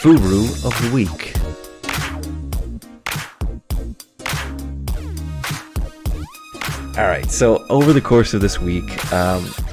Furu of the week. All right, so over the course of this week,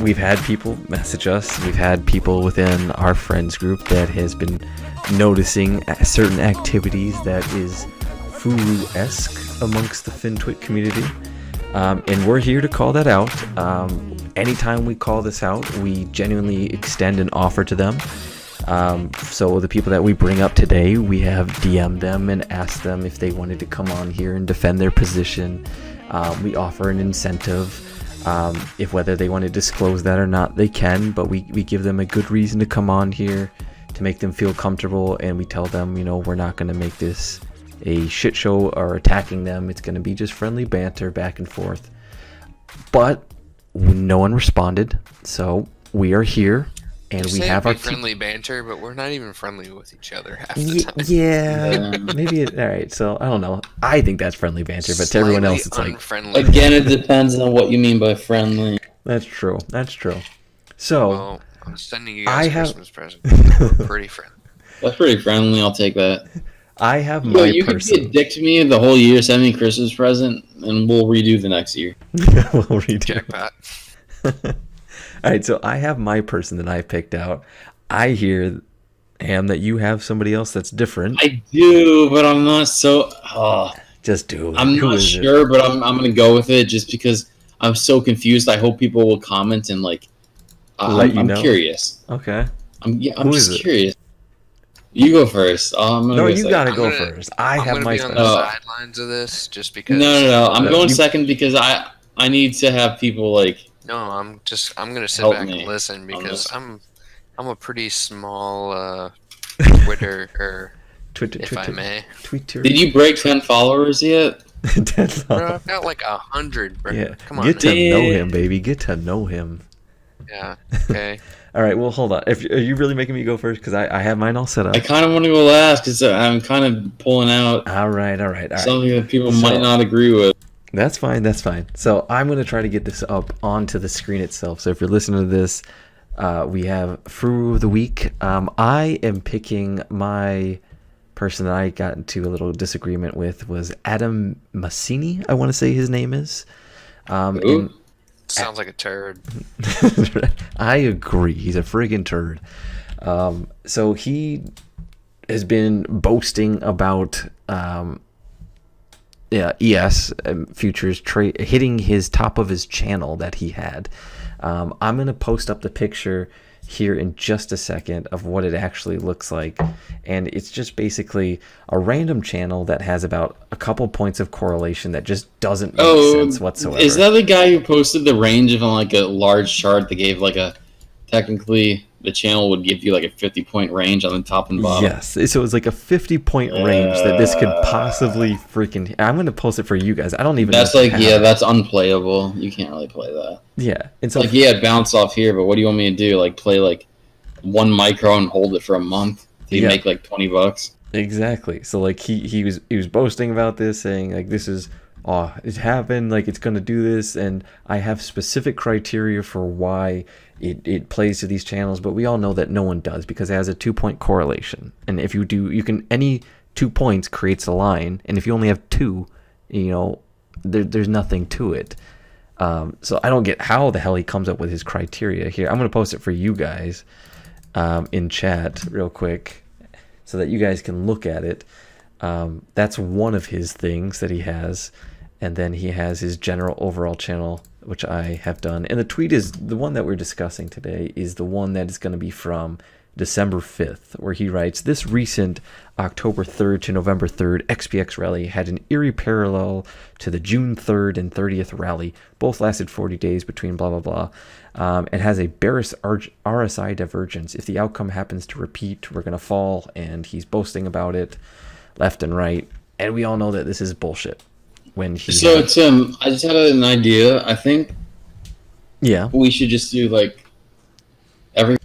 we've had people message us. We've had people within our friends group that has been noticing certain activities that is Furu-esque amongst the FinTwit community. And we're here to call that out. Anytime we call this out, we genuinely extend an offer to them. So the people that we bring up today, we have DM'd them and asked them if they wanted to come on here and defend their position. We offer an incentive. If whether they want to disclose that or not, they can, but we give them a good reason to come on here to make them feel comfortable, and we tell them, we're not going to make this a shit show or attacking them. It's going to be just friendly banter back and forth. But no one responded, so we are here. And we have our friendly banter, but we're not even friendly with each other half the time. Yeah, maybe. All right, so I don't know. I think that's friendly banter, but to everyone else, it's unfriendly. Again, it depends on what you mean by friendly. That's true. So, well, I'm sending you guys a Christmas present. We're pretty friendly. That's pretty friendly. I'll take that. I have my you person. You could be a dick to me the whole year, send me a Christmas present, and we'll redo the next year. We'll redo. Jackpot. All right, so I have my person that I picked out. I hear, Ham, that you have somebody else that's different. I do, but I'm not so... Just do it. I'm not sure, but I'm going to go with it just because I'm so confused. I hope people will comment and, I'm curious. Okay. I'm just curious. You go first. No, you got to go first. I have my... I'm going to be on the sidelines of this just because... No. I'm going second because I need to have people, No, I'm gonna sit back and listen because I'm a pretty small Twitter, if I may. Twitter. Did you break 10 followers yet? 10 Bro, I've got 100. Bro. Yeah. Come on. Get to know him, baby. Get to know him. Yeah. Okay. All right. Well, hold on. Are you really making me go first? Because I have mine all set up. I kind of want to go last because I'm kind of pulling out. All right. Something that people might not agree with. That's fine. So I'm going to try to get this up onto the screen itself. So if you're listening to this, we have Furu of the week. I am picking my person that I got into a little disagreement with was Adam Massini, I want to say his name is. Sounds like a turd. I agree. He's a friggin' turd. So he has been boasting about... ES futures hitting his top of his channel that he had. I'm going to post up the picture here in just a second of what it actually looks like. And it's just basically a random channel that has about a couple points of correlation that just doesn't make sense whatsoever. Is that the guy who posted the range of a large chart that gave technically the channel would give you a 50-point range on the top and bottom? Yes, so it's a 50-point range that this could possibly freaking... I'm going to post it for you guys. I don't even know. That's unplayable. You can't really play that. Yeah. And so it bounced off here, but what do you want me to do? Play 1 micro and hold it for a month? You make $20? Exactly. So he was boasting about this, saying this is... it happened, it's going to do this, and I have specific criteria for why it plays to these channels, but we all know that no one does because it has a 2-point correlation. And if you do, any 2 points creates a line, and if you only have 2, there's nothing to it. So I don't get how the hell he comes up with his criteria here. I'm going to post it for you guys in chat real quick so that you guys can look at it. That's one of his things that he has. And then he has his general overall channel, which I have done. And the tweet is the one that we're discussing today is the one that is going to be from December 5th, where he writes, this recent October 3rd to November 3rd XPX rally had an eerie parallel to the June 3rd and 30th rally. Both lasted 40 days between blah, blah, blah. It has a bearish RSI divergence. If the outcome happens to repeat, we're going to fall. And he's boasting about it left and right. And we all know that this is bullshit. Tim, I just had an idea. I think we should just do every...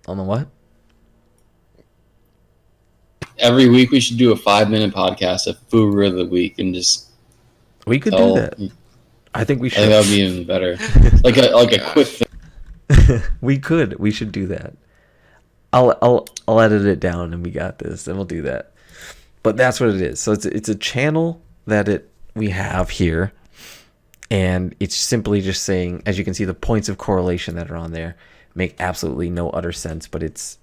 On the what? Every week we should do a 5-minute podcast of Furu of the week and just... We could do that. I think we should. I think that would be even better. A quick thing. We should do that. I'll edit it down, and we got this, and we'll do that. But that's what it is. So it's a channel that we have here, and it's simply just saying, as you can see, the points of correlation that are on there make absolutely no utter sense. But it's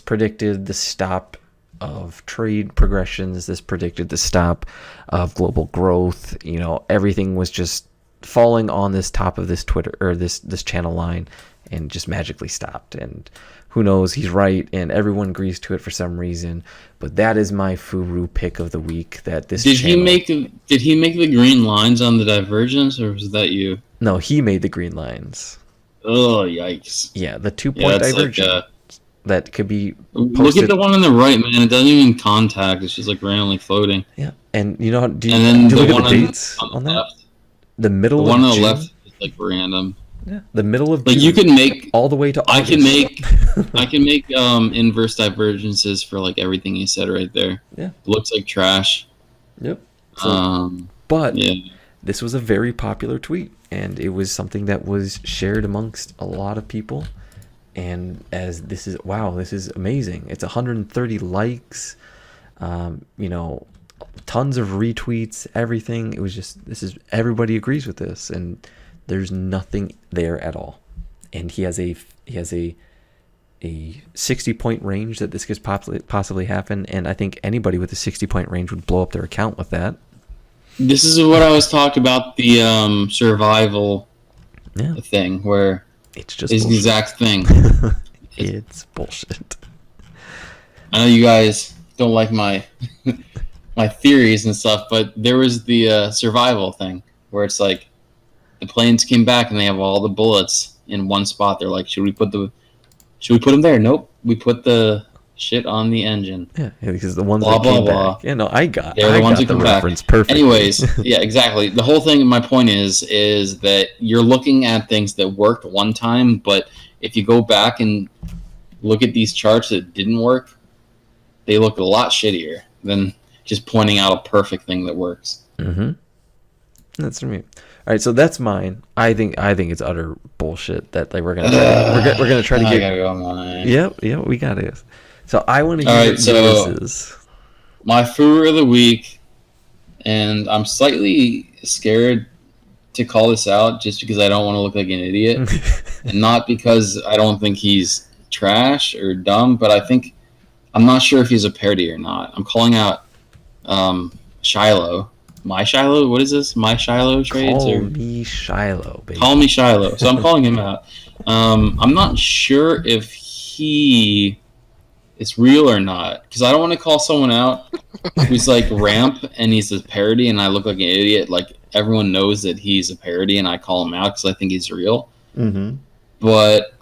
predicted the stop of trade progressions. This predicted the stop of global growth. You know, everything was just falling on this top of this Twitter or this channel line, and just magically stopped. And who knows, he's right, and everyone agrees to it for some reason. But that is my Furu pick of the week. That this did he make the green lines on the divergence, or was that you? No, he made the green lines. Oh, yikes! Yeah, the 2-point divergence. Like, that could be posted. Look at the one on the right, man. It doesn't even contact. It's just like randomly floating. Yeah, and you know, do you look at the dates on that? Left. The middle. The one on the left is like random. Yeah, the middle of June. Like you can make all the way to August. I can make inverse divergences for like everything he said right there. Yeah, looks like trash. Yep. So, but this was a very popular tweet, and it was something that was shared amongst a lot of people. And as this is amazing. It's 130 likes, you know, tons of retweets, everything. It was just, everybody agrees with this, and there's nothing there at all. And he has a 60-point range that this could possibly happen, and I think anybody with a 60-point range would blow up their account with that. This is what I was talking about, the survival thing, where it's just the exact thing. It's bullshit. I know you guys don't like my my theories and stuff, but there was the survival thing where it's like the planes came back and they have all the bullets in one spot. They're like, should we put them there? Nope. We put the shit on the engine. Yeah, because the ones that came back. Yeah, no, I got the reference perfect. Anyways, yeah, exactly. The whole thing, my point is that you're looking at things that worked one time, but if you go back and look at these charts that didn't work, they look a lot shittier than just pointing out a perfect thing that works. Mm-hmm. That's for me. All right, so that's mine. I think it's utter bullshit that like we're gonna try to get. I gotta go on mine. Yeah, we got it. So I want to hear what yours is. My Furu of the week, and I'm slightly scared to call this out just because I don't want to look like an idiot, and not because I don't think he's trash or dumb, but I'm not sure if he's a parody or not. I'm calling out Shiloh. My Shiloh? What is this? My Shiloh trades? Call me Shiloh, baby. Call me Shiloh. So I'm calling him out. I'm not sure if he is real or not, because I don't want to call someone out who's like Ramp and he's a parody and I look like an idiot. Like everyone knows that he's a parody and I call him out because I think he's real. Mm-hmm. But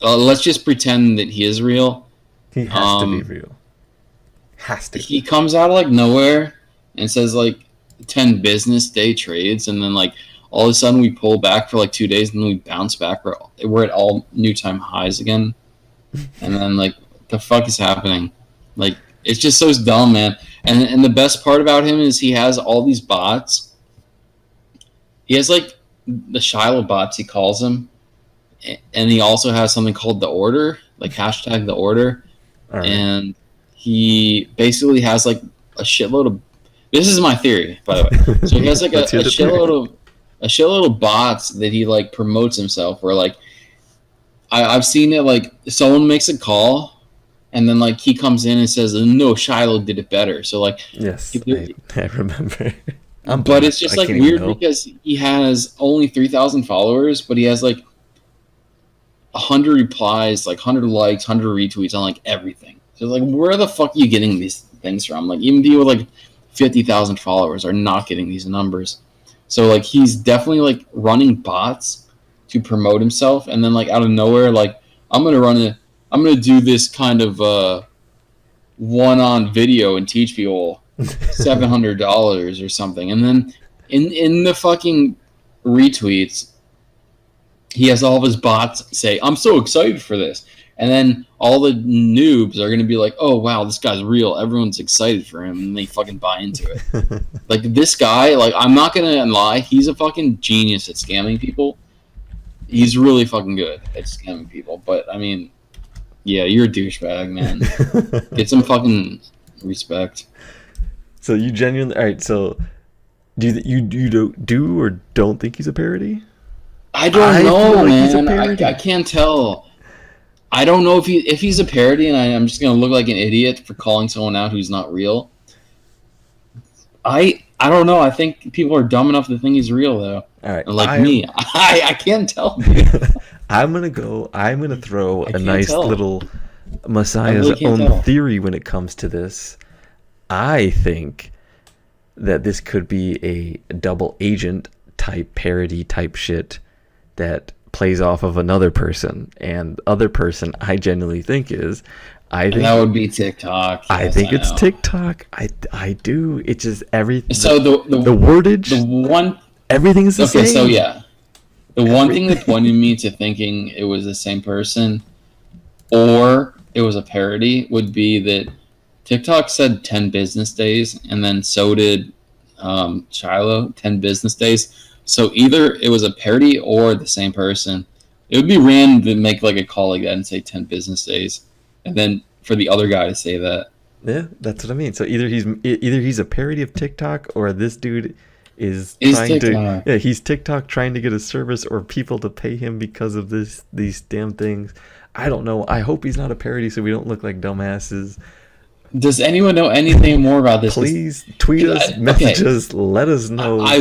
let's just pretend that he is real. He has to be real. Has to. He comes out of like nowhere and says like 10 business day trades, and then like all of a sudden we pull back for like 2 days and then we bounce back. We're at all new time highs again. And then like the fuck is happening? Like it's just so dumb, man. And the best part about him is he has all these bots. He has like the Shiloh bots, he calls them. And he also has something called the order, like hashtag the order. Right. And he basically has like a shitload of, this is my theory, by the way. So he has like a shitload of bots that he like promotes himself, where like I've seen it, like someone makes a call and then like he comes in and says, no, Shiloh did it better. So like, yes, I remember. But it's just like weird because he has only 3,000 followers, but he has like 100 replies, like 100 likes, 100 retweets on like everything. So like, where the fuck are you getting these things from? Like even people with like 50,000 followers are not getting these numbers. So like he's definitely like running bots to promote himself, and then like out of nowhere, like I'm gonna do this kind of one-on video and teach people $700 or something, and then in the fucking retweets he has all of his bots say, I'm so excited for this, and then all the noobs are gonna be like, oh wow, this guy's real, everyone's excited for him, and they fucking buy into it. Like this guy, like I'm not gonna lie, he's a fucking genius at scamming people. He's really fucking good at scamming people, but I mean, Yeah, you're a douchebag, man. Get some fucking respect. So you genuinely, all right? So do you do or don't think he's a parody? I don't know, man. I can't tell. I don't know if he's a parody, and I'm just gonna look like an idiot for calling someone out who's not real. I don't know. I think people are dumb enough to think he's real, though. All right, like me, I can't tell. I'm gonna throw a nice little Messiah's own theory when it comes to this. I think that this could be a double agent type parody type shit that plays off of another person, and other person I genuinely think is. I think that would be TikTok. Yes, I think it's know. TikTok. I do. It's just everything. So the wordage, everything is the same. Okay, so yeah, the one thing that pointed me to thinking it was the same person, or it was a parody, would be that TikTok said 10 business days, and then so did Shiloh 10 business days. So either it was a parody or the same person. It would be random to make like a call like that and say 10 business days. And then for the other guy to say that. Yeah, that's what I mean. So either he's a parody of TikTok, or this dude is trying TikTok. he's TikTok trying to get a service or people to pay him because of these damn things. I don't know. I hope he's not a parody so we don't look like dumbasses. Does anyone know anything more about this? Please tweet us, message us, let us know. I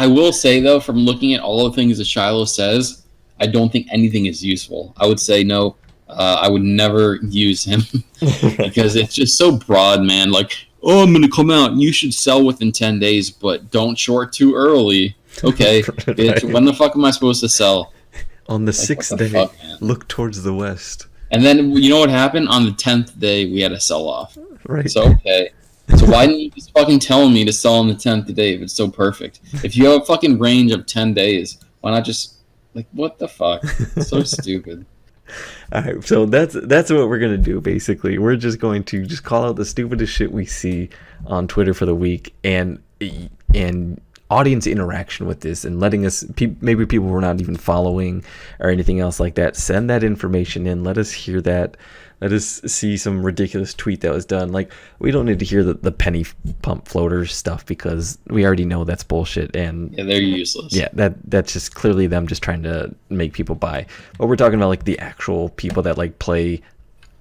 will say though, from looking at all the things that Shiloh says, I don't think anything is useful. I would say no. I would never use him because it's just so broad, man. Like, oh, I'm going to come out and you should sell within 10 days, but don't short too early. Okay, right. When the fuck am I supposed to sell? On the 6th day, look towards the west. And then, you know what happened? On the 10th day, we had a sell-off. Right. So, okay. So why didn't you just fucking tell me to sell on the 10th day if it's so perfect? If you have a fucking range of 10 days, why not just, like, what the fuck? It's so stupid. All right, so that's what we're gonna do. Basically, we're just going to just call out the stupidest shit we see on Twitter for the week, and audience interaction with this, and letting us maybe people we're not even following or anything else like that. Send that information in. Let us hear that. Let us see some ridiculous tweet that was done. Like, we don't need to hear the penny pump floaters stuff because we already know that's bullshit. And yeah, they're useless. Yeah, that's just clearly them just trying to make people buy. But we're talking about like the actual people that like play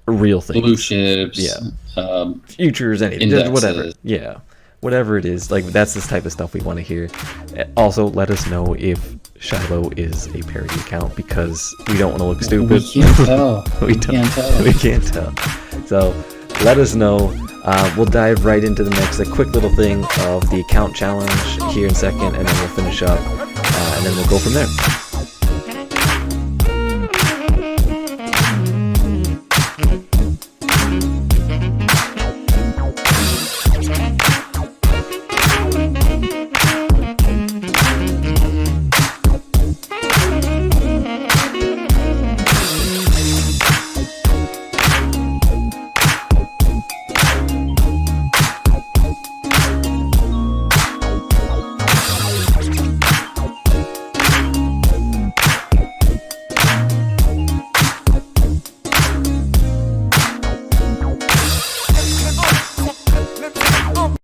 real things. Blue chips. Yeah. Futures, anything, indexes. Whatever. Yeah. Whatever it is, like that's this type of stuff we want to hear. Also, let us know if Shiloh is a parody account because we don't want to look stupid. We can't tell. We can't tell. So let us know. We'll dive right into the next, a quick little thing of the account challenge here in a second, and then we'll finish up, and then we'll go from there.